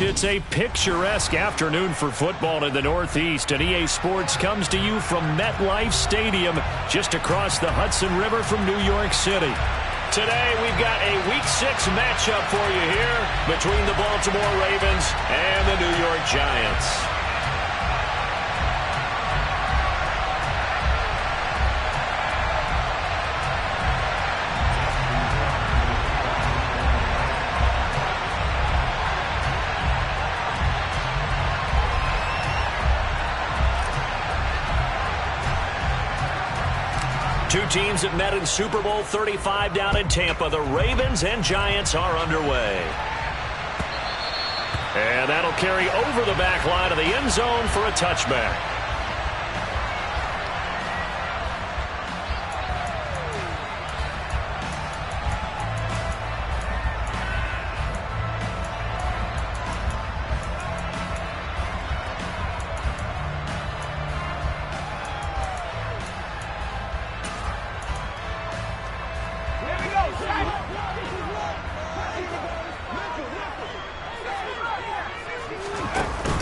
It's a picturesque afternoon for football in the Northeast, and EA Sports comes to you from MetLife Stadium, just across the Hudson River from New York City. Today, we've got a Week 6 matchup for you here between the Baltimore Ravens and the New York Giants. Two teams that met in Super Bowl 35 down in Tampa. The Ravens and Giants are underway. And that'll carry over the back line of the end zone for a touchback.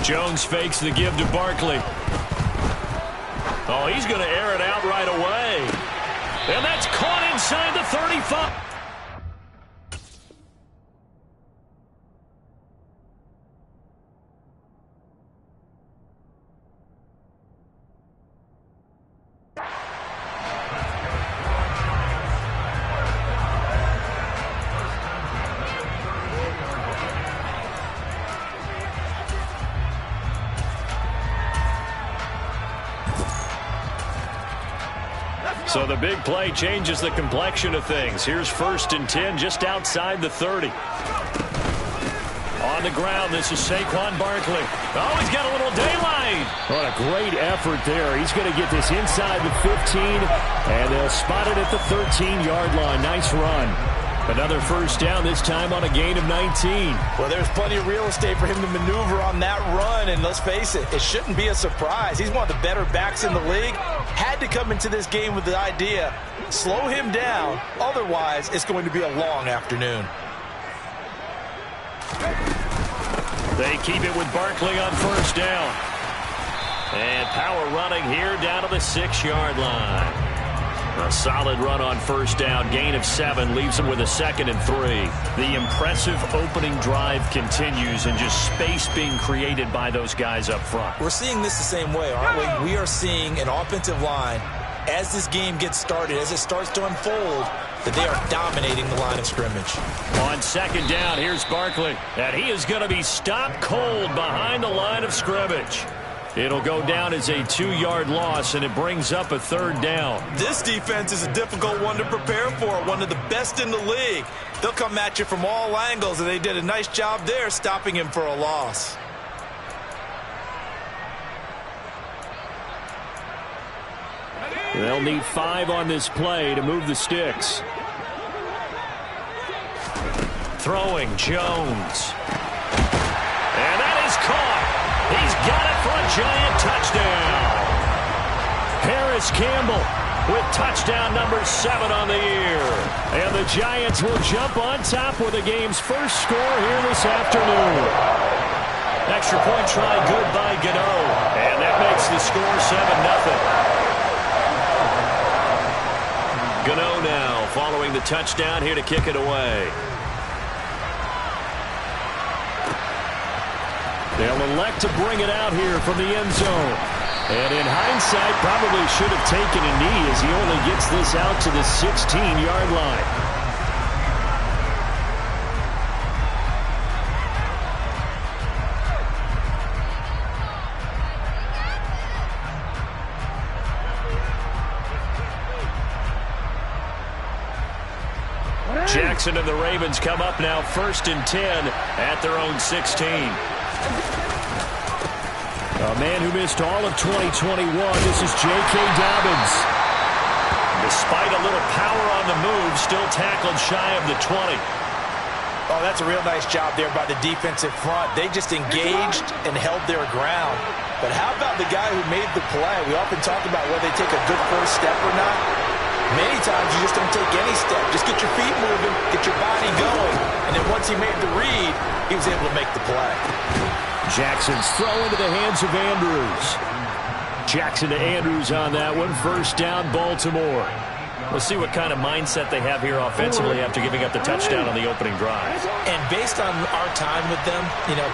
Jones fakes the give to Barkley. Oh, he's going to air it out right away. And that's caught inside the 35. So the big play changes the complexion of things. Here's 1st and 10 just outside the 30. On the ground, this is Saquon Barkley. Oh, he's got a little daylight. What a great effort there. He's going to get this inside the 15, and they'll spot it at the 13-yard line. Nice run. Another first down, this time on a gain of 19. Well, there's plenty of real estate for him to maneuver on that run, and let's face it, it shouldn't be a surprise. He's one of the better backs in the league. Had to come into this game with the idea, slow him down, otherwise it's going to be a long afternoon. They keep it with Barkley on first down. And power running here down to the 6-yard line. A solid run on first down. Gain of 7 leaves them with a 2nd and 3. The impressive opening drive continues, and just space being created by those guys up front. We're seeing this the same way, aren't we? We are seeing an offensive line, as this game gets started, as it starts to unfold, that they are dominating the line of scrimmage. On 2nd down, here's Barkley. And he is going to be stopped cold behind the line of scrimmage. It'll go down as a 2-yard loss, and it brings up a 3rd down. This defense is a difficult one to prepare for, one of the best in the league. They'll come at you from all angles, and they did a nice job there stopping him for a loss. They'll need 5 on this play to move the sticks. Throwing Jones. And that is caught. He's got it for a giant touchdown. Harris Campbell with touchdown number 7 on the year. And the Giants will jump on top with the game's first score here this afternoon. Extra point try good by Gano. And that makes the score 7-0. Gano now following the touchdown here to kick it away. They'll elect to bring it out here from the end zone. And in hindsight, probably should have taken a knee as he only gets this out to the 16-yard line. Jackson and the Ravens come up now 1st and 10 at their own 16. A man who missed all of 2021, this is J.K. Dobbins. Despite a little power on the move, still tackled shy of the 20. Oh, that's a real nice job there by the defensive front. They just engaged and held their ground. But how about the guy who made the play? We often talk about whether they take a good first step or not. Many times you just don't take any step. Just get your feet moving, get your body going. And then once he made the read, he was able to make the play. Jackson's throw into the hands of Andrews. Jackson to Andrews on that one. First down, Baltimore. We'll see what kind of mindset they have here offensively after giving up the touchdown on the opening drive. And based on our time with them,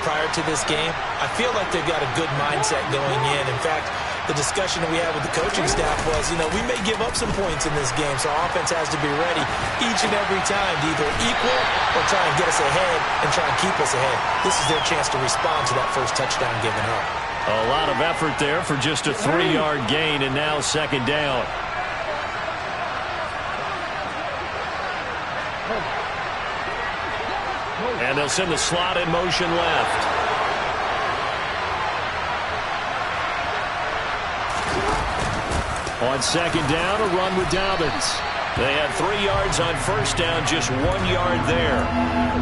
prior to this game, I feel like they've got a good mindset going in. In fact, the discussion that we had with the coaching staff was, we may give up some points in this game, so our offense has to be ready each and every time to either equal or try and get us ahead and try and keep us ahead. This is their chance to respond to that first touchdown given up. A lot of effort there for just a 3-yard gain, and now second down. And they'll send the slot in motion left. On second down, a run with Dobbins. They had 3 yards on first down, just 1 yard there.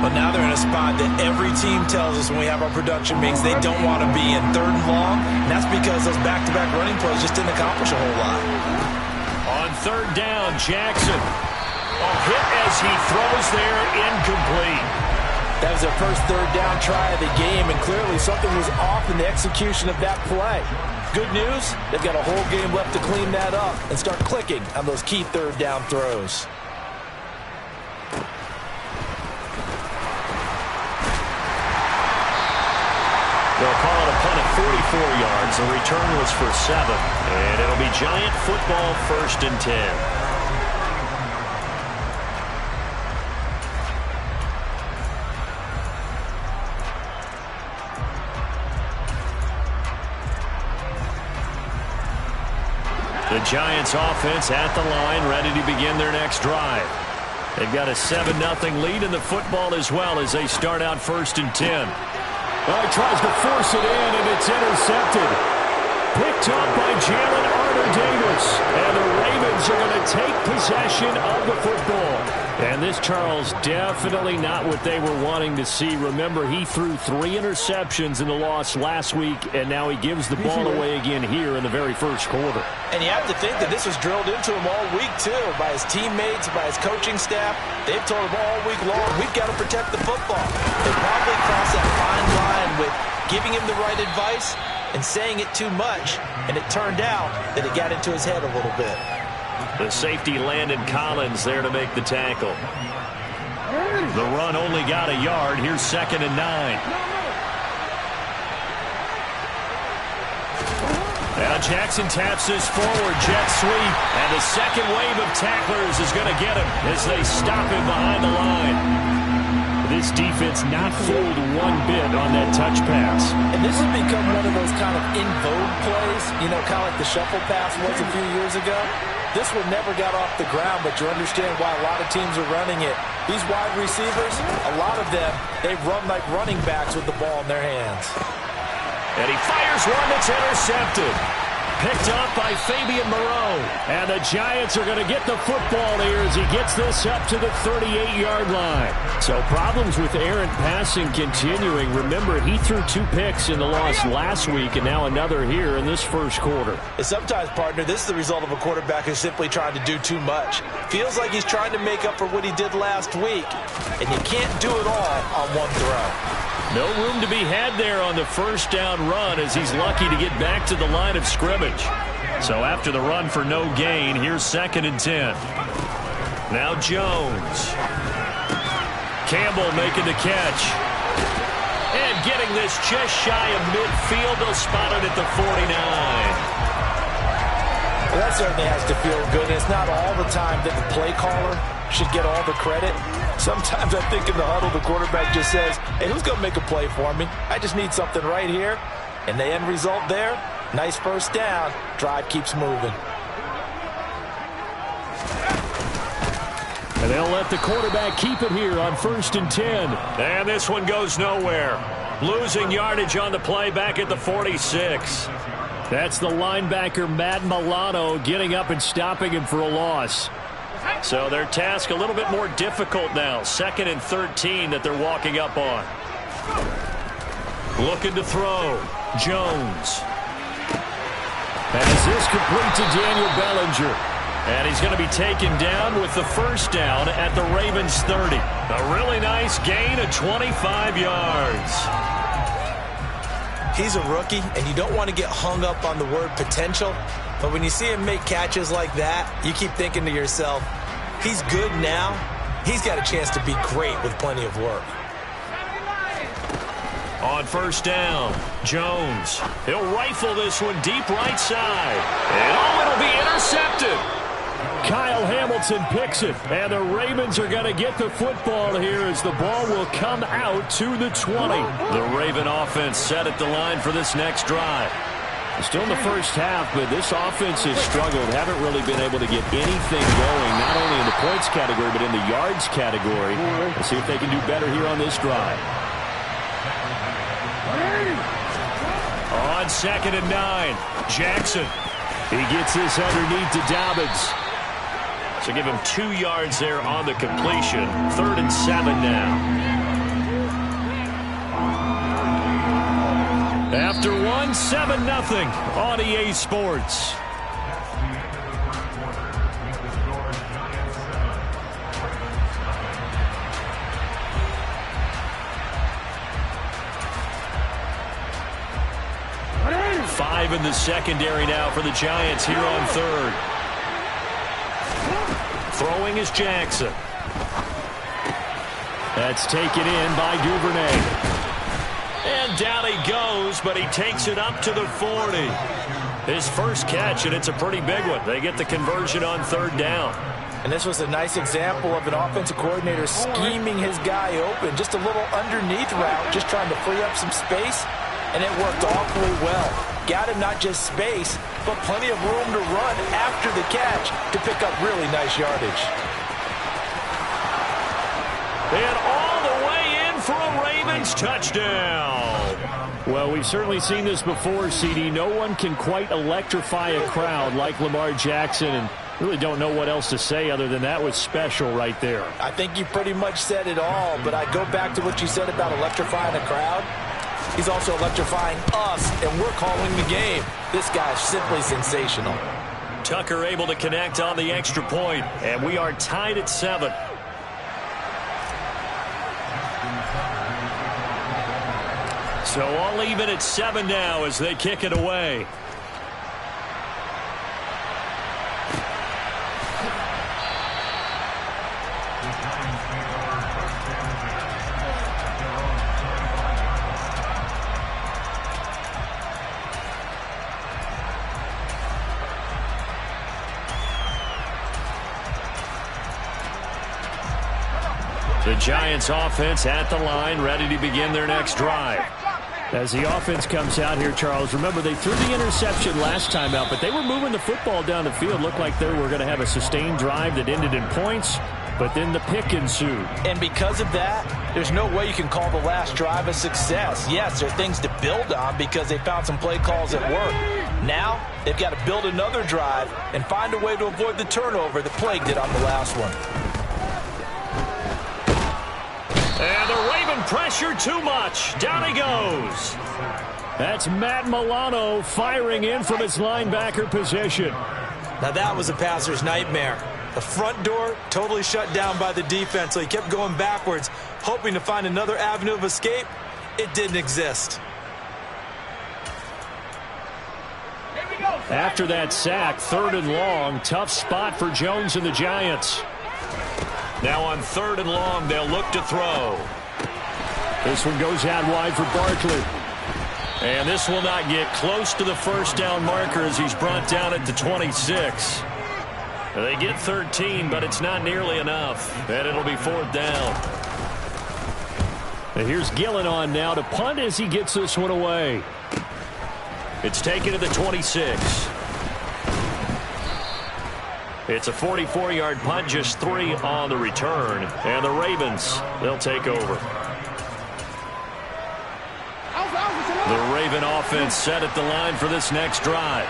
But now they're in a spot that every team tells us when we have our production meetings they don't want to be in, 3rd and long. And that's because those back-to-back running plays just didn't accomplish a whole lot. On 3rd down, Jackson. A hit as he throws there, incomplete. That was their first 3rd down try of the game, and clearly something was off in the execution of that play. Good news, they've got a whole game left to clean that up and start clicking on those key 3rd down throws. They'll call it a punt at 44 yards. The return was for 7. And it'll be Giant football, 1st and 10. The Giants offense at the line, ready to begin their next drive. They've got a 7-0 lead in the football as well as they start out 1st and 10. Well, he tries to force it in, and it's intercepted. Picked up by Jalen Arthur-Davis. And the Ravens are going to take possession of the football. And this, Charles, definitely not what they were wanting to see. Remember, he threw 3 interceptions in the loss last week, and now he gives the ball away again here in the very first quarter. And you have to think that this was drilled into him all week, too, by his teammates, by his coaching staff. They've told him all week long, we've got to protect the football. They probably crossed that fine line with giving him the right advice and saying it too much, and it turned out that it got into his head a little bit. The safety Landon Collins there to make the tackle. The run only got a yard. Here's 2nd and 9. Now Jackson taps this forward, jet sweep, and the second wave of tacklers is going to get him as they stop him behind the line. This defense not fooled one bit on that touch pass. And this has become one of those kind of in vogue plays, kind of like the shuffle pass was a few years ago. This one never got off the ground, but you understand why a lot of teams are running it. These wide receivers, a lot of them, they run like running backs with the ball in their hands. And he fires one that's intercepted. Picked up by Fabian Moreau. And the Giants are going to get the football here as he gets this up to the 38-yard line. So problems with errant passing continuing. Remember, he threw 2 picks in the loss last week and now another here in this first quarter. And sometimes, partner, this is the result of a quarterback who's simply trying to do too much. Feels like he's trying to make up for what he did last week. And you can't do it all on one throw. No room to be had there on the first down run as he's lucky to get back to the line of scrimmage. So after the run for no gain, here's 2nd and 10. Now Jones. Campbell making the catch. And getting this just shy of midfield. They'll spot it at the 49. Well, that certainly has to feel good. And it's not all the time that the play caller should get all the credit. Sometimes I think in the huddle, the quarterback just says, hey, who's going to make a play for me? I just need something right here. And the end result there, nice first down. Drive keeps moving. And they'll let the quarterback keep it here on 1st and 10. And this one goes nowhere. Losing yardage on the play back at the 46. That's the linebacker, Matt Milano, getting up and stopping him for a loss. So their task a little bit more difficult now. 2nd and 13 that they're walking up on. Looking to throw. Jones. And is this complete to Daniel Bellinger? And he's going to be taken down with the first down at the Ravens 30. A really nice gain of 25 yards. He's a rookie, and you don't want to get hung up on the word potential. But when you see him make catches like that, you keep thinking to yourself, he's good now. He's got a chance to be great with plenty of work. On first down, Jones. He'll rifle this one deep right side. And it'll be intercepted. Kyle Hamilton picks it, and the Ravens are going to get the football here as the ball will come out to the 20. The Raven offense set at the line for this next drive. Still in the first half, but this offense has struggled. Haven't really been able to get anything going, not only in the points category, but in the yards category. Let's see if they can do better here on this drive. On 2nd and 9, Jackson. He gets this underneath to Dobbins. So give him 2 yards there on the completion. 3rd and 7 now. After 1, 7-0 on EA Sports. Five in the secondary now for the Giants here on 3rd. Throwing is Jackson. That's taken in by Duvernay. And down he goes, but he takes it up to the 40. His first catch, and it's a pretty big one. They get the conversion on 3rd down. And this was a nice example of an offensive coordinator scheming his guy open. Just a little underneath route, just trying to free up some space, and it worked awfully well. Got him not just space, but plenty of room to run after the catch to pick up really nice yardage. And all the way in for a Ravens touchdown. Well, we've certainly seen this before, CD. No one can quite electrify a crowd like Lamar Jackson, and really don't know what else to say other than that was special right there. I think you pretty much said it all, but I go back to what you said about electrifying a crowd. He's also electrifying us, and we're calling the game. This guy's simply sensational. Tucker able to connect on the extra point, and we are tied at 7. So all even at 7 now as they kick it away. The Giants offense at the line, ready to begin their next drive. As the offense comes out here, Charles, remember they threw the interception last time out, but they were moving the football down the field. Looked like they were going to have a sustained drive that ended in points, but then the pick ensued. And because of that, there's no way you can call the last drive a success. Yes, there are things to build on because they found some play calls that work. Now, they've got to build another drive and find a way to avoid the turnover that plagued it on the last one. And the Raven pressure too much. Down he goes. That's Matt Milano firing in from his linebacker position. Now that was a passer's nightmare. The front door totally shut down by the defense, so he kept going backwards, hoping to find another avenue of escape. It didn't exist. After that sack, 3rd and long, tough spot for Jones and the Giants. Now on 3rd and long, they'll look to throw. This one goes out wide for Barkley. And this will not get close to the first down marker as he's brought down at the 26. They get 13, but it's not nearly enough. And it'll be 4th down. And here's Gillen on now to punt as he gets this one away. It's taken to the 26. It's a 44-yard punt, just 3 on the return. And the Ravens, they'll take over. The Raven offense set at the line for this next drive.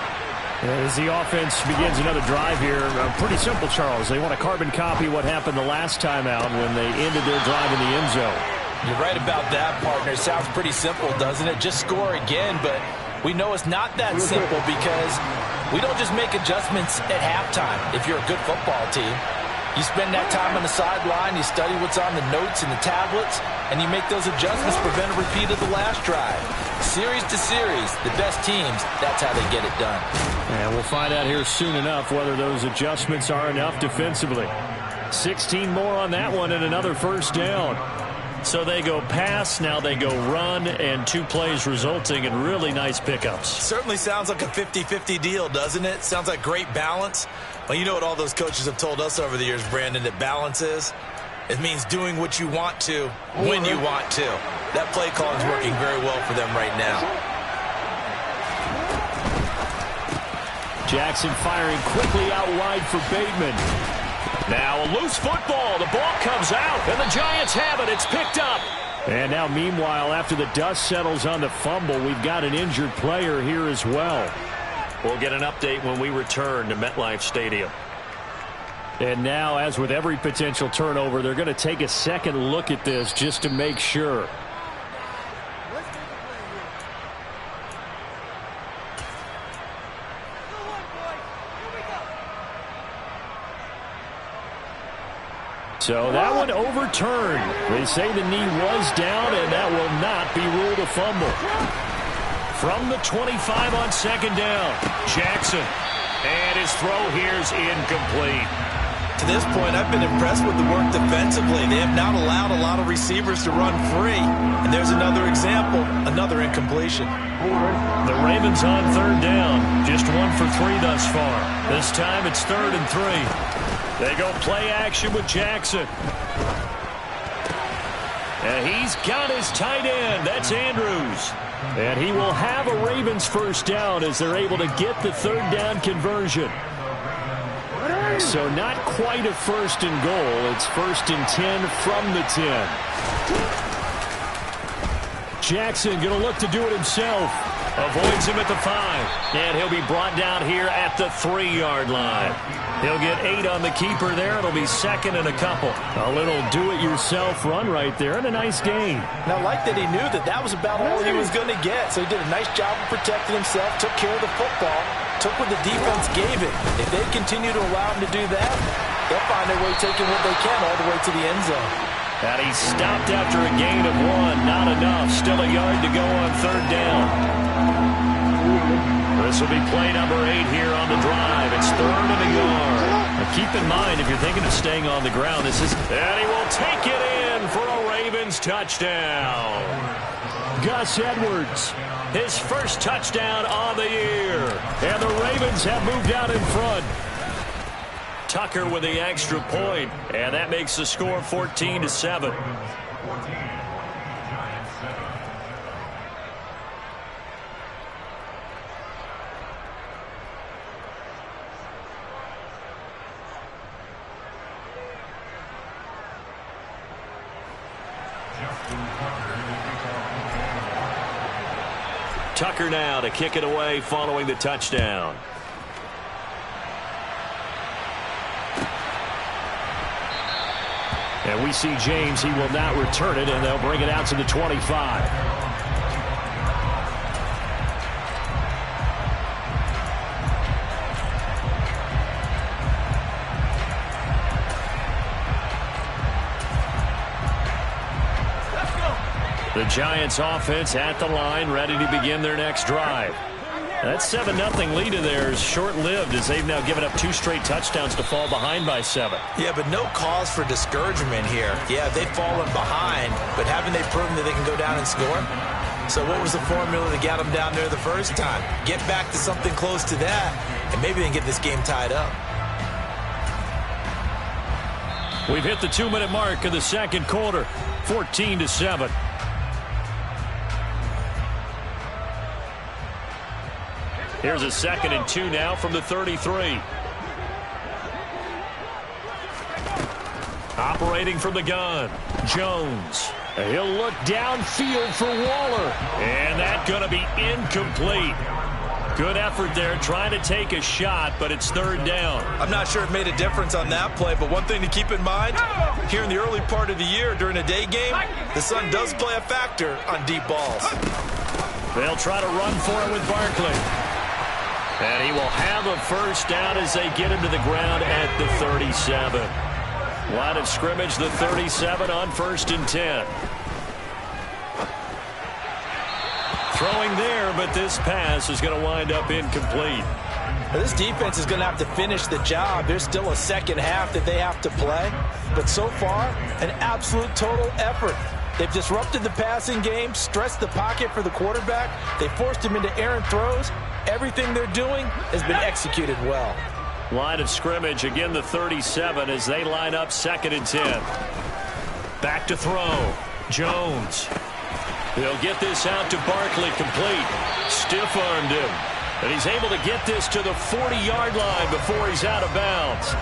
As the offense begins another drive here, pretty simple, Charles. They want to carbon copy what happened the last time out when they ended their drive in the end zone. You're right about that, partner. Sounds pretty simple, doesn't it? Just score again, but We know it's not that simple because we don't just make adjustments at halftime if you're a good football team. You spend that time on the sideline, you study what's on the notes and the tablets, and you make those adjustments to prevent a repeat of the last drive. Series to series, the best teams, that's how they get it done. And we'll find out here soon enough whether those adjustments are enough defensively. 16 more on that one and another first down. So they go pass, now they go run, and 2 plays resulting in really nice pickups. Certainly sounds like a 50-50 deal, doesn't it? Sounds like great balance. Well, you know what all those coaches have told us over the years, Brandon, that balance is? It means doing what you want to when you want to. That play call is working very well for them right now. Jackson firing quickly out wide for Bateman. Now a loose football. The ball comes out, and the Giants have it. It's picked up. And now, meanwhile, after the dust settles on the fumble, we've got an injured player here as well. We'll get an update when we return to MetLife Stadium. And now, as with every potential turnover, they're going to take a second look at this just to make sure. So that one overturned. They say the knee was down, and that will not be ruled a fumble. From the 25 on second down, Jackson. And his throw here is incomplete. To this point, I've been impressed with the work defensively. They have not allowed a lot of receivers to run free. And there's another example, another incompletion. The Ravens on third down. Just 1 for 3 thus far. This time it's 3rd and 3. They go play action with Jackson. And he's got his tight end. That's Andrews. And he will have a Ravens first down as they're able to get the third down conversion. So not quite a 1st and goal. It's 1st and 10 from the 10. Jackson going to look to do it himself. Avoids him at the 5. And he'll be brought down here at the 3-yard line. He'll get 8 on the keeper there. It'll be 2nd and a couple. A little do-it-yourself run right there and a nice gain. And I like that he knew that that was about all he was going to get. So he did a nice job of protecting himself, took care of the football, took what the defense gave it. If they continue to allow him to do that, they'll find their way taking what they can all the way to the end zone. And he stopped after a gain of 1. Not enough. Still a yard to go on third down. This will be play number 8 here on the drive. It's 3rd and a yard. Now keep in mind, if you're thinking of staying on the ground, this is... And he will take it in for a Ravens touchdown. Gus Edwards. His first touchdown on the year. And the Ravens have moved out in front. Tucker with the extra point. And that makes the score 14-7. Tucker now to kick it away following the touchdown. And we see James. He will not return it, and they'll bring it out to the 25. The Giants offense at the line, ready to begin their next drive. That 7-0 lead of theirs short-lived as they've now given up 2 straight touchdowns to fall behind by 7. Yeah, but no cause for discouragement here. Yeah, they've fallen behind, but haven't they proven that they can go down and score? So what was the formula that got them down there the first time? Get back to something close to that, and maybe they can get this game tied up. We've hit the 2-minute mark of the second quarter, 14-7. Here's a 2nd and 2 now from the 33. Operating from the gun, Jones. He'll look downfield for Waller. And that's going to be incomplete. Good effort there trying to take a shot, but it's 3rd down. I'm not sure it made a difference on that play, but one thing to keep in mind, here in the early part of the year during a day game, the sun does play a factor on deep balls. They'll try to run for it with Barkley. And he will have a first down as they get him to the ground at the 37. Line of scrimmage, the 37 on 1st and 10. Throwing there, but this pass is going to wind up incomplete. This defense is going to have to finish the job. There's still a second half that they have to play. But so far, an absolute total effort. They've disrupted the passing game, stressed the pocket for the quarterback. They forced him into errant throws. Everything they're doing has been executed well. Line of scrimmage, again the 37 as they line up 2nd and 10. Back to throw. Jones. They'll get this out to Barkley, complete. Stiff-armed him. And he's able to get this to the 40-yard line before he's out of bounds.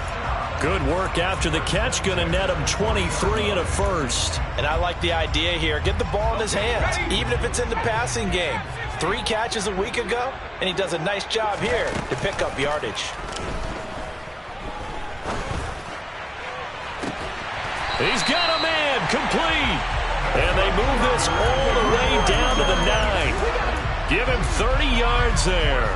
Good work after the catch. Going to net him 23 and a first. And I like the idea here. Get the ball in his hands, even if it's in the passing game. 3 catches a week ago, and he does a nice job here to pick up yardage. He's got a man, complete. And they move this all the way down to the 9. Give him 30 yards there.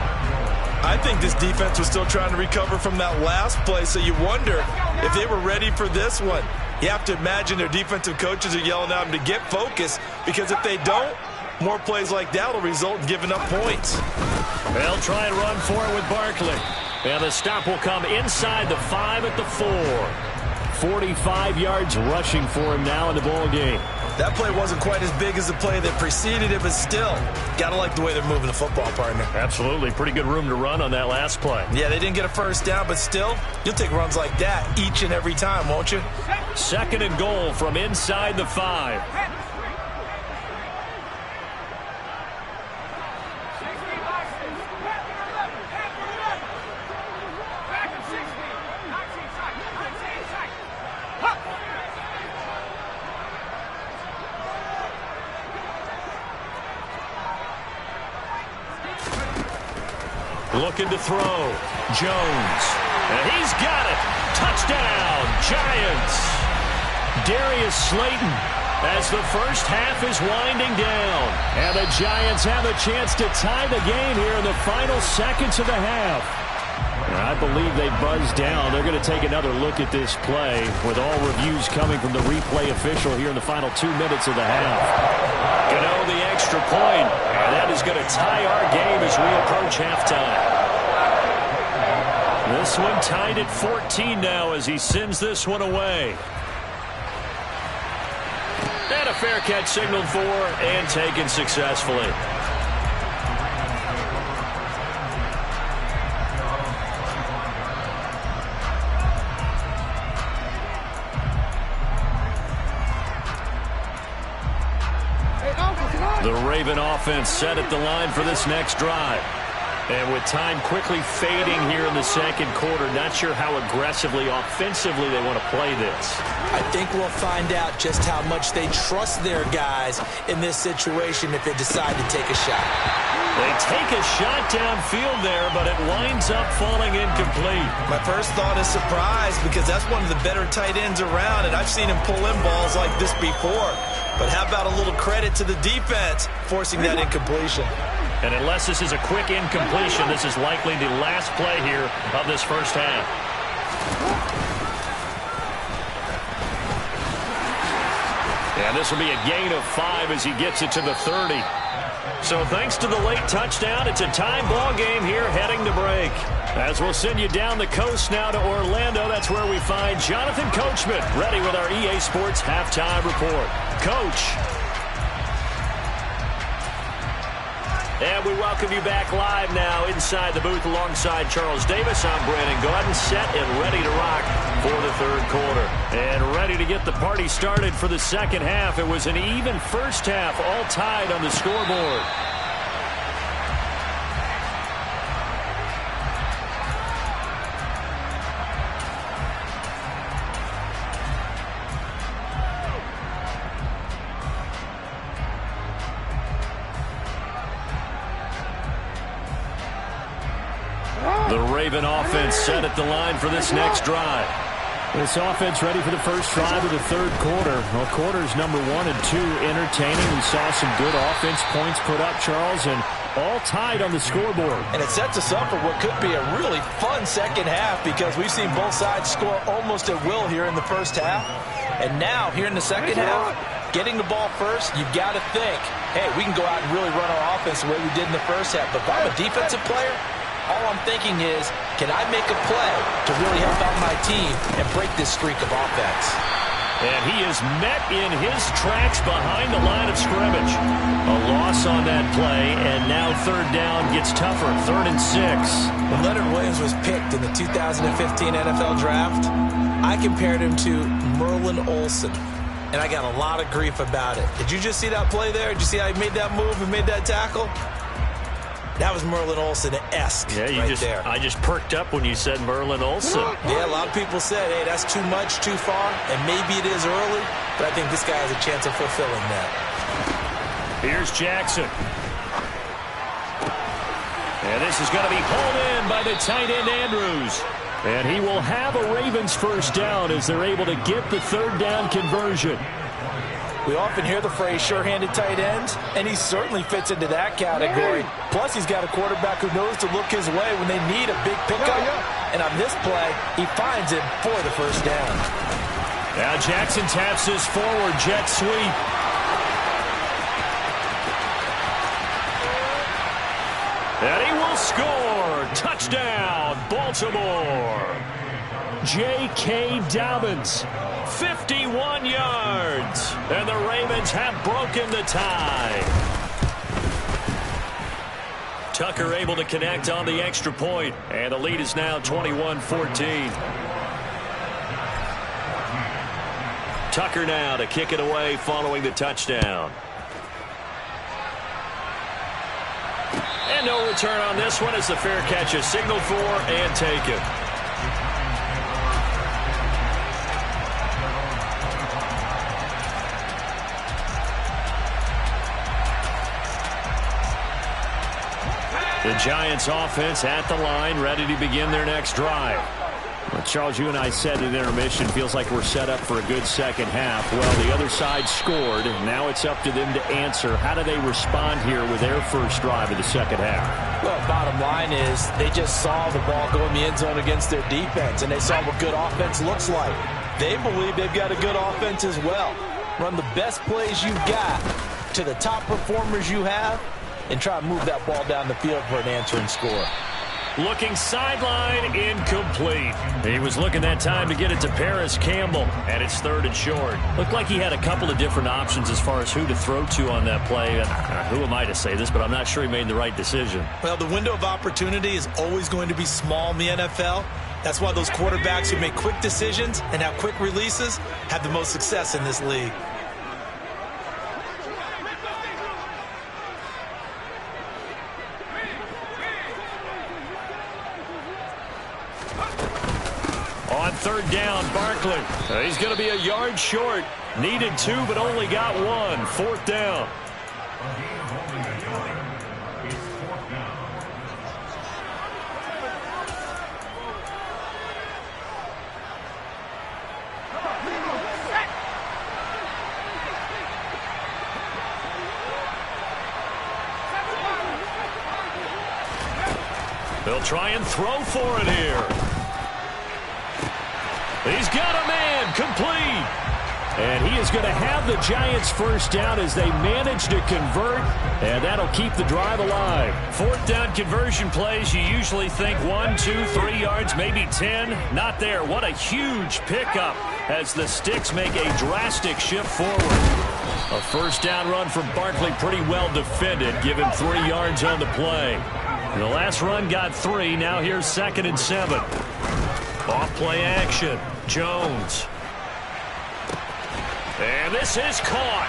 I think this defense was still trying to recover from that last play, so you wonder if they were ready for this one. You have to imagine their defensive coaches are yelling at them to get focused, because if they don't, more plays like that will result in giving up points. They'll try and run for it with Barkley. And the stop will come inside the 5 at the 4. 45 yards rushing for him now in the ball game. That play wasn't quite as big as the play that preceded it, but still, got to like the way they're moving the football, partner. Absolutely. Pretty good room to run on that last play. Yeah, they didn't get a first down, but still, you'll take runs like that each and every time, won't you? 2nd and goal from inside the 5. Looking to throw. Jones. And he's got it. Touchdown, Giants. Darius Slayton as the first half is winding down. And the Giants have a chance to tie the game here in the final seconds of the half. And I believe they buzzed down. They're going to take another look at this play with all reviews coming from the replay official here in the final 2 minutes of the half. Gano the extra point, and that is going to tie our game as we approach halftime. This one tied at 14 now as he sends this one away. And a fair catch signaled for and taken successfully. The Raven offense set at the line for this next drive. And with time quickly fading here in the second quarter, not sure how aggressively, offensively they want to play this. I think we'll find out just how much they trust their guys in this situation if they decide to take a shot. They take a shot downfield there, but it winds up falling incomplete. My first thought is surprise, because that's one of the better tight ends around, and I've seen him pull in balls like this before. But how about a little credit to the defense forcing that incompletion? And unless this is a quick incompletion, this is likely the last play here of this first half. And this will be a gain of 5 as he gets it to the 30. So thanks to the late touchdown, it's a tie ball game here heading to break. As we'll send you down the coast now to Orlando, that's where we find Jonathan Coachman ready with our EA Sports Halftime Report. Coach. And we welcome you back live now inside the booth alongside Charles Davis. I'm Brandon Gaudin, set and ready to rock for the third quarter. And ready to get the party started for the second half. It was an even first half, all tied on the scoreboard. The Raven offense set at the line for this next drive. This offense ready for the first drive of the third quarter. Well, quarters number 1 and 2 entertaining. We saw some good offense points put up, Charles, and all tied on the scoreboard. And it sets us up for what could be a really fun second half because we've seen both sides score almost at will here in the first half. And now, here in the second half, getting the ball first, you've got to think, hey, we can go out and really run our offense the way we did in the first half. But if I'm a defensive player, all I'm thinking is, can I make a play to really help out my team and break this streak of offense? And he is met in his tracks behind the line of scrimmage. A loss on that play, and now third down gets tougher, 3rd and 6. When Leonard Williams was picked in the 2015 NFL Draft, I compared him to Merlin Olsen, and I got a lot of grief about it. Did you just see that play there? Did you see how he made that move and made that tackle? That was Merlin Olsen-esque there. I just perked up when you said Merlin Olsen. Yeah, a lot of people said, hey, that's too much, too far, and maybe it is early, but I think this guy has a chance of fulfilling that. Here's Jackson. And this is going to be pulled in by the tight end Andrews. And he will have a Ravens first down as they're able to get the third down conversion. We often hear the phrase sure-handed tight end, and he certainly fits into that category. Plus, he's got a quarterback who knows to look his way when they need a big pickup. And on this play, he finds it for the first down. Now Jackson taps his forward jet sweep. And he will score. Touchdown, Baltimore. J.K. Dobbins, 51 yards. And the Ravens have broken the tie. Tucker able to connect on the extra point. And the lead is now 21-14. Tucker now to kick it away following the touchdown. And no return on this one as the fair catch is signaled for and taken. The Giants offense at the line, ready to begin their next drive. Well, Charles, you and I said at intermission, feels like we're set up for a good second half. Well, the other side scored, and now it's up to them to answer. How do they respond here with their first drive of the second half? Well, bottom line is they just saw the ball go in the end zone against their defense, and they saw what good offense looks like. They believe they've got a good offense as well. Run the best plays you've got to the top performers you have, and try to move that ball down the field for an answering score. Looking sideline, incomplete. He was looking that time to get it to Paris Campbell, and it's 3rd and short. Looked like he had a couple of different options as far as who to throw to on that play. Who am I to say this, but I'm not sure he made the right decision. Well, the window of opportunity is always going to be small in the NFL. That's why those quarterbacks who make quick decisions and have quick releases have the most success in this league. On 3rd down, Barkley. He's going to be a yard short. Needed 2, but only got 1. 4th down. They'll try and throw for it here. He's got a man, complete. And he is going to have the Giants first down as they manage to convert, and that'll keep the drive alive. 4th down conversion plays, you usually think 1, 2, 3 yards, maybe 10. Not there. What a huge pickup as the Sticks make a drastic shift forward. A first down run from Barkley, pretty well defended. Give him 3 yards on the play. The last run got 3. Now here's 2nd and 7. Off play action. Jones. And this is caught.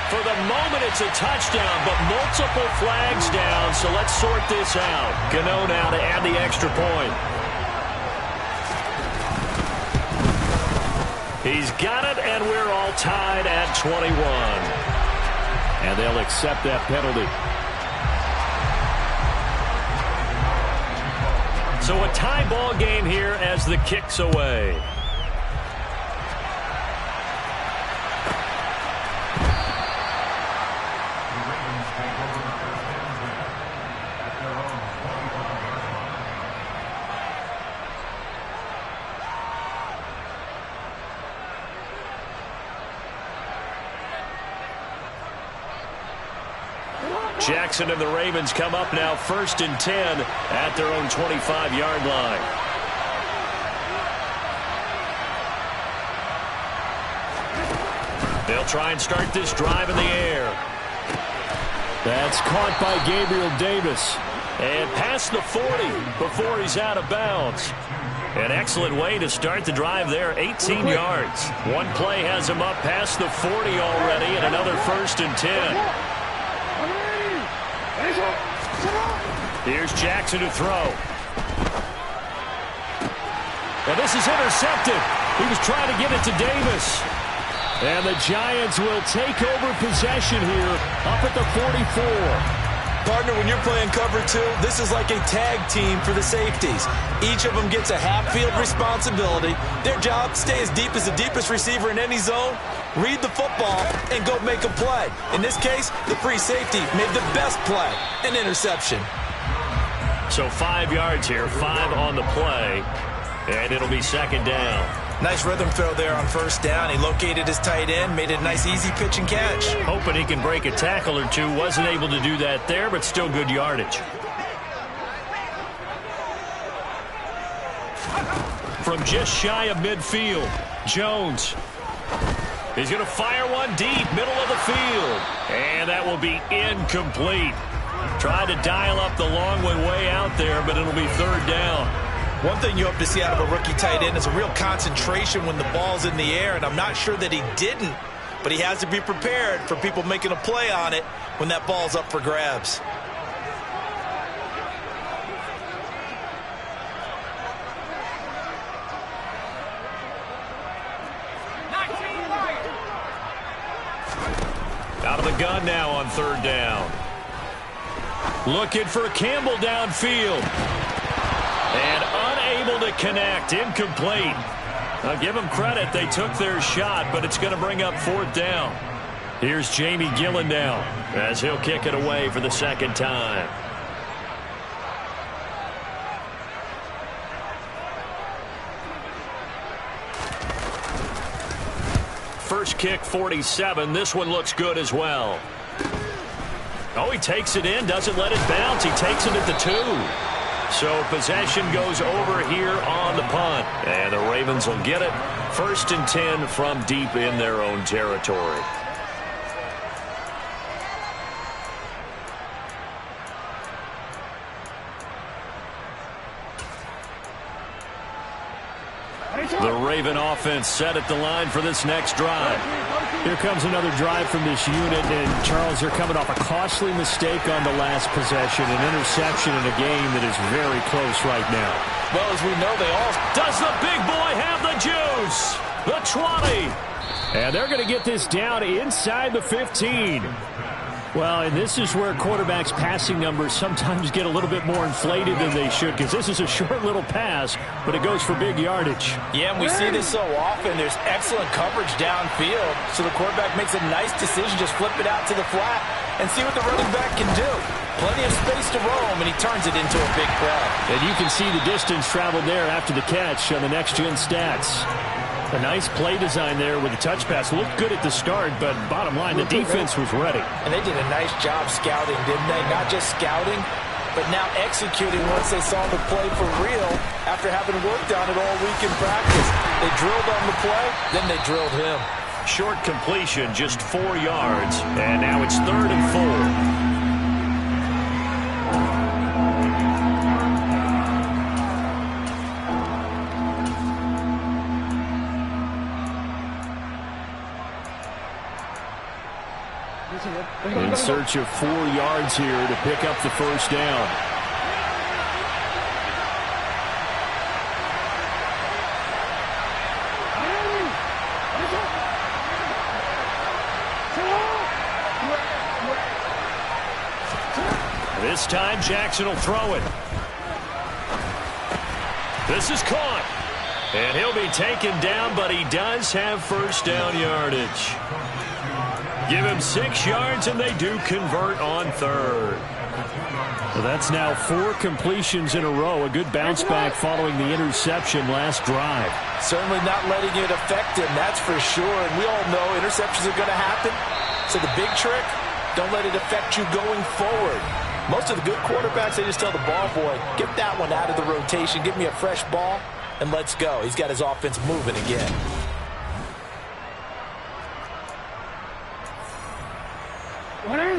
For the moment, it's a touchdown, but multiple flags down, so let's sort this out. Gano now to add the extra point. He's got it, and we're all tied at 21. And they'll accept that penalty. So a tie ball game here as the kick's away. Jackson and the Ravens come up now 1st and 10 at their own 25-yard line. They'll try and start this drive in the air. That's caught by Gabriel Davis. And past the 40 before he's out of bounds. An excellent way to start the drive there, 18 yards. One play has him up past the 40 already, and another 1st and 10. Here's Jackson to throw. And this is intercepted. He was trying to get it to Davis. And the Giants will take over possession here up at the 44. Partner, when you're playing cover 2, this is like a tag team for the safeties. Each of them gets a half-field responsibility. Their job, stay as deep as the deepest receiver in any zone, read the football, and go make a play. In this case, the free safety made the best play, an interception. So 5 yards here, 5 on the play, and it'll be 2nd down. Nice rhythm throw there on 1st down. He located his tight end, made it a nice easy pitch and catch. Hoping he can break a tackle or two. Wasn't able to do that there, but still good yardage. From just shy of midfield, Jones. He's going to fire one deep, middle of the field. And that will be incomplete. Tried to dial up the long way out there, but it'll be 3rd down. One thing you hope to see out of a rookie tight end is a real concentration when the ball's in the air, and I'm not sure that he didn't, but he has to be prepared for people making a play on it when that ball's up for grabs. Out of the gun now on 3rd down. Looking for Campbell downfield. And unable to connect. Incomplete. I'll give them credit. They took their shot, but it's going to bring up 4th down. Here's Jamie Gillen now as he'll kick it away for the 2nd time. First kick, 47. This one looks good as well. Oh, he takes it in, doesn't let it bounce. He takes it at the 2. So possession goes over here on the punt. And the Ravens will get it. 1st and 10 from deep in their own territory. The Raven offense set at the line for this next drive. Here comes another drive from this unit, and Charles, they're coming off a costly mistake on the last possession, an interception in a game that is very close right now. Well, as we know, they all... Does the big boy have the juice? The 20. And they're going to get this down inside the 15. Well, and this is where quarterbacks' passing numbers sometimes get a little bit more inflated than they should, because this is a short little pass, but it goes for big yardage. Yeah, and we see this so often. There's excellent coverage downfield, so the quarterback makes a nice decision, just flip it out to the flat and see what the running back can do. Plenty of space to roam, and he turns it into a big play. And you can see the distance traveled there after the catch on the next-gen stats. A nice play design there with the touch pass. Looked good at the start, but bottom line, the defense was ready. And they did a nice job scouting, didn't they? Not just scouting, but now executing once they saw the play for real after having worked on it all week in practice. They drilled on the play, then they drilled him. Short completion, just 4 yards, and now it's 3rd and 4. In search of 4 yards here to pick up the 1st down. This time Jackson will throw it. This is caught. And he'll be taken down, but he does have 1st down yardage. Give him 6 yards, and they do convert on 3rd. Well, that's now 4 completions in a row. A good bounce back following the interception last drive. Certainly not letting it affect him, that's for sure. And we all know interceptions are going to happen. So the big trick, Don't let it affect you going forward. Most of the good quarterbacks, they just tell the ball boy, get that one out of the rotation, give me a fresh ball, and let's go. He's got his offense moving again.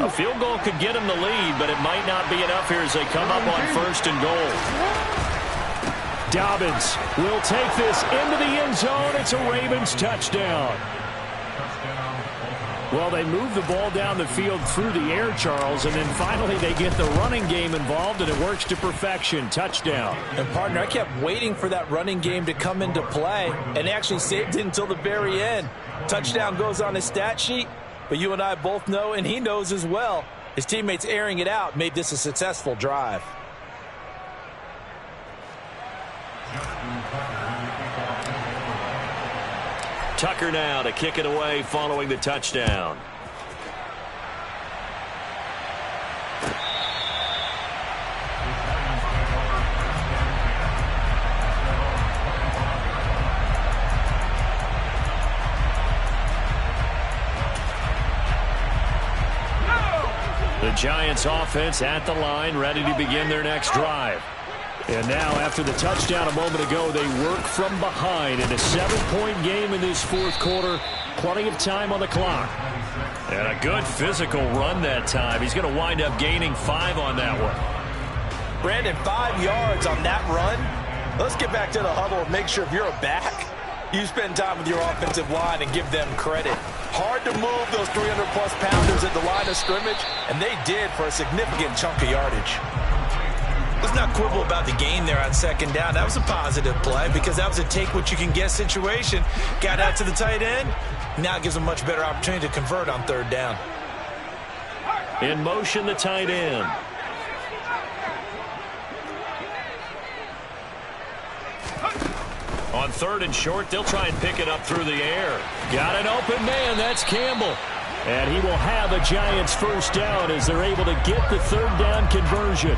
A field goal could get him the lead, but it might not be enough here as they come up on 1st and goal. Dobbins will take this into the end zone. It's a Ravens touchdown. Well, they move the ball down the field through the air, Charles, and then finally they get the running game involved, and it works to perfection. Touchdown. And, partner, I kept waiting for that running game to come into play, and they actually saved it until the very end. Touchdown goes on his stat sheet, but you and I both know, and he knows as well, his teammates airing it out made this a successful drive. Tucker now to kick it away following the touchdown. The Giants offense at the line, ready to begin their next drive. And now, after the touchdown a moment ago, they work from behind in a 7-point game in this 4th quarter. Plenty of time on the clock. And a good physical run that time. He's going to wind up gaining 5 on that one. Brandon, 5 yards on that run. Let's get back to the huddle and make sure if you're a back, you spend time with your offensive line and give them credit. Hard to move those 300-plus pounders at the line of scrimmage, and they did for a significant chunk of yardage. Let's not quibble about the gain there on 2nd down. That was a positive play because that was a take-what-you-can-get situation. Got out to the tight end. Now it gives them a much better opportunity to convert on 3rd down. In motion, the tight end. On 3rd and short, they'll try and pick it up through the air. Got an open man. That's Campbell. And he will have a Giants 1st down as they're able to get the 3rd down conversion.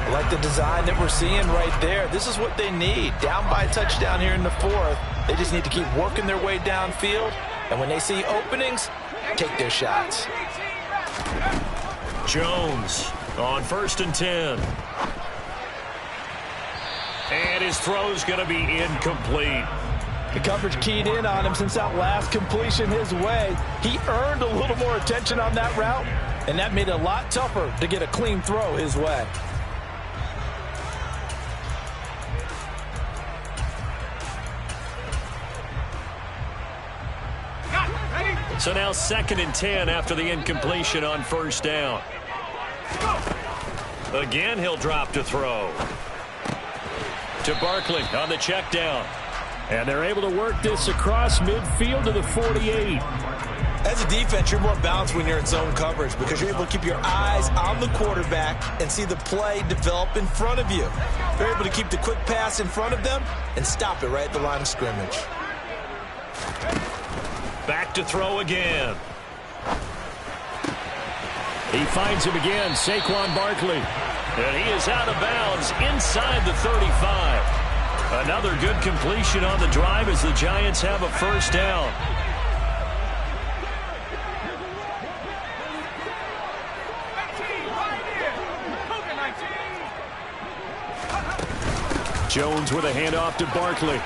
I like the design that we're seeing right there. This is what they need. Down by a touchdown here in the 4th. They just need to keep working their way downfield. And when they see openings, take their shots. Jones on 1st and 10. And his throw's going to be incomplete. The coverage keyed in on him since that last completion his way. He earned a little more attention on that route, and that made it a lot tougher to get a clean throw his way. So now 2nd and 10 after the incompletion on 1st down. Again, he'll drop to throw. To Barkley on the check down. And they're able to work this across midfield to the 48. As a defense, you're more balanced when you're in zone coverage because you're able to keep your eyes on the quarterback and see the play develop in front of you. You're able to keep the quick pass in front of them and stop it right at the line of scrimmage. Back to throw again. He finds him again, Saquon Barkley. And he is out of bounds inside the 35. Another good completion on the drive as the Giants have a 1st down. Jones with a handoff to Barkley.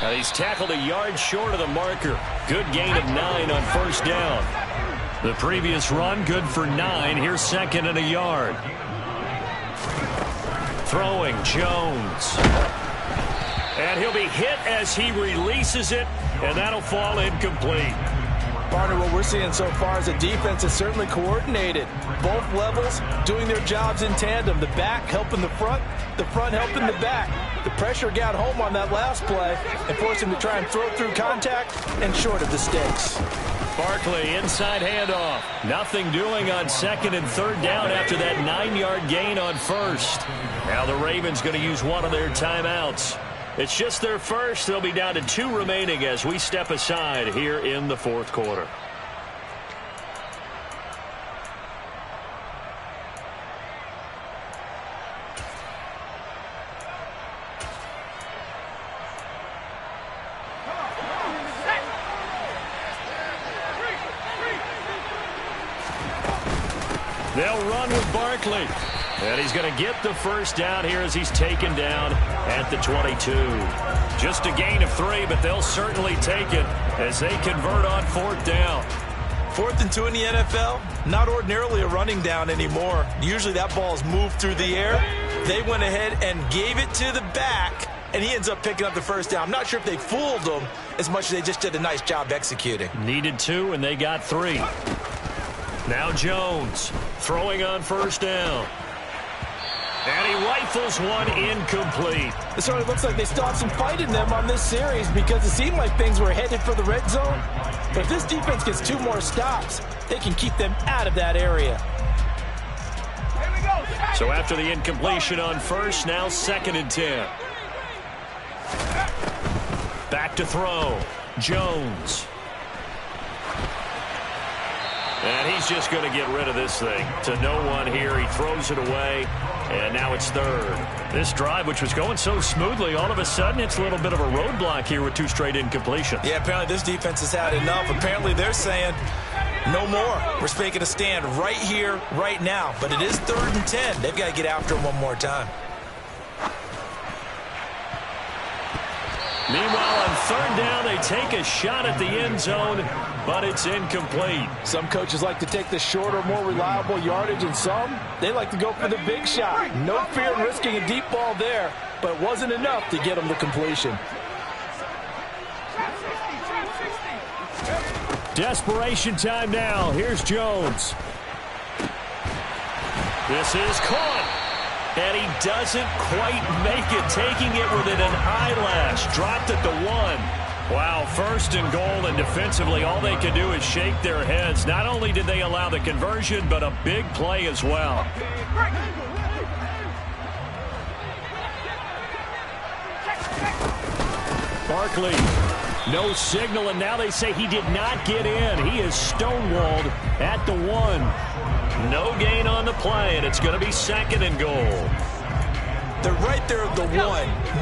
And he's tackled a yard short of the marker. Good gain of 9 on 1st down. The previous run, good for 9. Here's 2nd and a yard. Throwing Jones. And he'll be hit as he releases it, and that'll fall incomplete. Partner, what we're seeing so far is a defense is certainly coordinated. Both levels doing their jobs in tandem. The back helping the front helping the back. The pressure got home on that last play and forced him to try and throw through contact and short of the stakes. Barkley, inside handoff. Nothing doing on 2nd and 3rd down after that 9-yard gain on 1st. Now the Ravens going to use one of their timeouts. It's just their first. They'll be down to 2 remaining as we step aside here in the 4th quarter. They'll run with Barkley. And he's going to get the first down here as he's taken down at the 22. Just a gain of 3, but they'll certainly take it as they convert on 4th down. 4th and 2 in the NFL, not ordinarily a running down anymore. Usually that ball is moved through the air. They went ahead and gave it to the back, and he ends up picking up the first down. I'm not sure if they fooled him as much as they just did a nice job executing. Needed 2, and they got 3. Now Jones throwing on 1st down. And he rifles one incomplete. It certainly looks like they still have some fight in them on this series because it seemed like things were headed for the red zone. But if this defense gets 2 more stops, they can keep them out of that area. So after the incompletion on 1st, now 2nd and 10. Back to throw. Jones. And he's just going to get rid of this thing to no one here. He throws it away, and now it's 3rd. This drive, which was going so smoothly, all of a sudden it's a little bit of a roadblock here with 2 straight incompletions. Yeah, apparently this defense has had enough. Apparently they're saying, no more. We're making a stand right here, right now. But it is 3rd and 10. They've got to get after him one more time. Meanwhile, on 3rd down, they take a shot at the end zone, but it's incomplete. Some coaches like to take the shorter, more reliable yardage, and some, they like to go for the big shot. No fear in risking a deep ball there, but it wasn't enough to get them the completion. Desperation time now. Here's Jones. This is caught. And he doesn't quite make it, taking it within an eyelash. Dropped at the 1. Wow, 1st and goal, and defensively all they can do is shake their heads. Not only did they allow the conversion, but a big play as well. Barkley, no signal, and now they say he did not get in. He is stonewalled at the 1. No gain on the play, and it's going to be 2nd and goal. They're right there at the 1.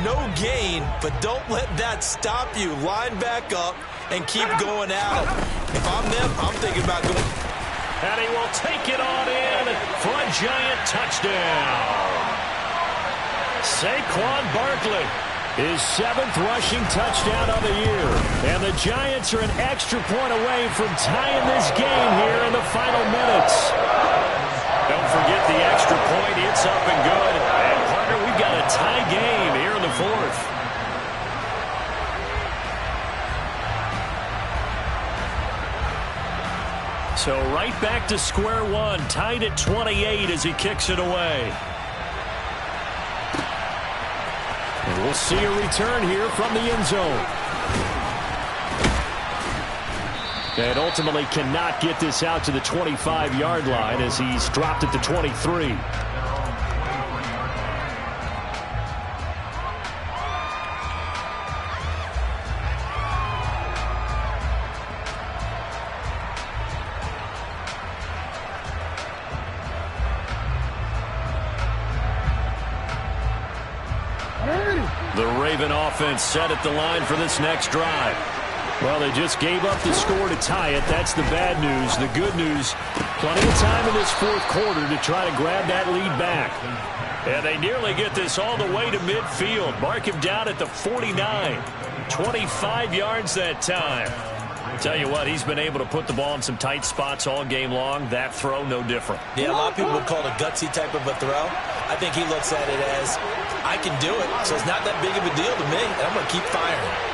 No gain, but don't let that stop you. Line back up and keep going at them. If I'm them, I'm thinking about going. And he will take it on in for a giant touchdown. Saquon Barkley, his 7th rushing touchdown of the year. And the Giants are an extra point away from tying this game here in the final minutes. Don't forget the extra point. It's up and good. And, partner, we've got a tie game here in the 4th. So right back to square one. Tied at 28 as he kicks it away. And we'll see a return here from the end zone. And ultimately cannot get this out to the 25-yard line as he's dropped at the 23. The Raven offense set at the line for this next drive. Well, they just gave up the score to tie it. That's the bad news. The good news, plenty of time in this 4th quarter to try to grab that lead back. And they nearly get this all the way to midfield. Mark him down at the 49. 25 yards that time. Tell you what, he's been able to put the ball in some tight spots all game long. That throw, no different. Yeah, a lot of people would call it a gutsy type of a throw. I think he looks at it as, I can do it, so it's not that big of a deal to me, and I'm going to keep firing.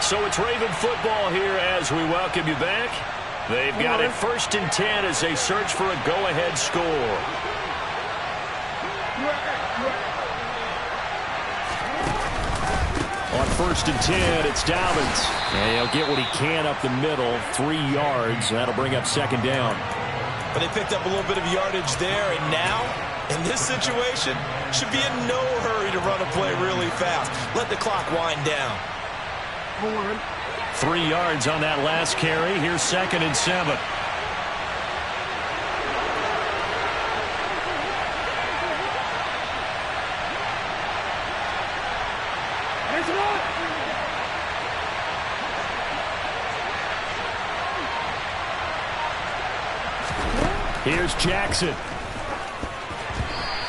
So it's Raven football here as we welcome you back. They've got it 1st and 10 as they search for a go-ahead score. On 1st and 10, it's Dobbins. And he'll get what he can up the middle, 3 yards. That'll bring up 2nd down. But they picked up a little bit of yardage there, and now, in this situation, should be in no hurry to run a play really fast. Let the clock wind down. 3 yards on that last carry. Here's 2nd and 7. Here's Jackson.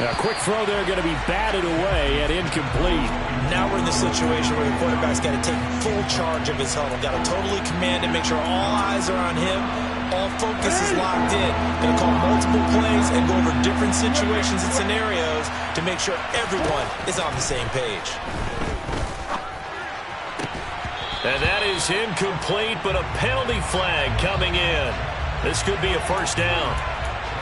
A quick throw there, going to be batted away and incomplete. Now we're in the situation where the quarterback's got to take full charge of his huddle. Got to totally command it, make sure all eyes are on him. All focus is locked in. Going to call multiple plays and go over different situations and scenarios to make sure everyone is on the same page. And that is incomplete, but a penalty flag coming in. This could be a first down.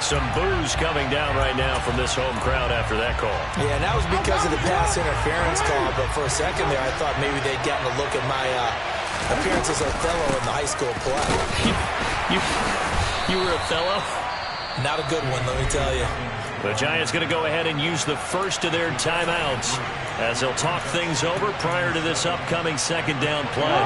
Some boos coming down right now from this home crowd after that call. Yeah, and that was because of the pass interference call. But for a second there, I thought maybe they'd gotten a look at my appearance as Othello in the high school play. You were Othello? Not a good one, let me tell you. The Giants going to go ahead and use the first of their timeouts as they'll talk things over prior to this upcoming second down play.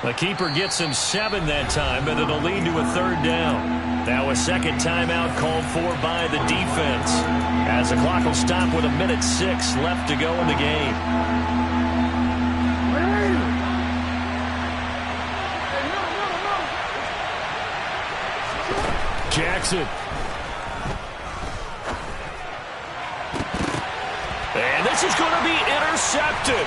The keeper gets him 7 that time, but it'll lead to a third down. Now a second timeout called for by the defense, as the clock will stop with 1:06 left to go in the game. Jackson. And this is going to be intercepted.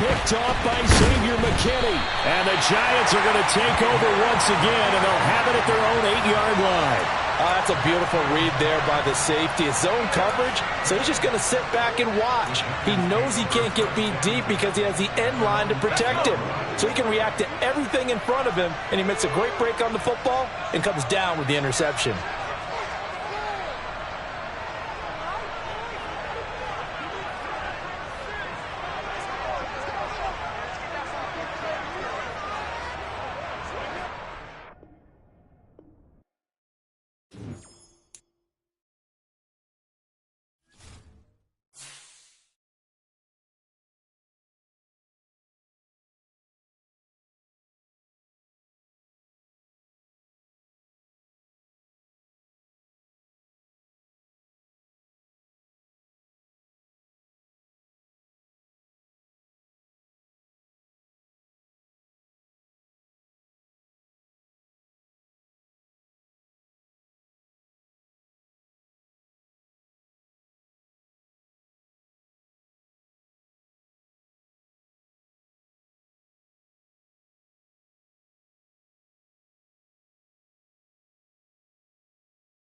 Picked off by Xavier McKinney. And the Giants are going to take over once again, and they'll have it at their own 8-yard line. That's a beautiful read there by the safety. It's zone coverage, so he's just going to sit back and watch. He knows he can't get beat deep because he has the end line to protect him. So he can react to everything in front of him, and he makes a great break on the football and comes down with the interception.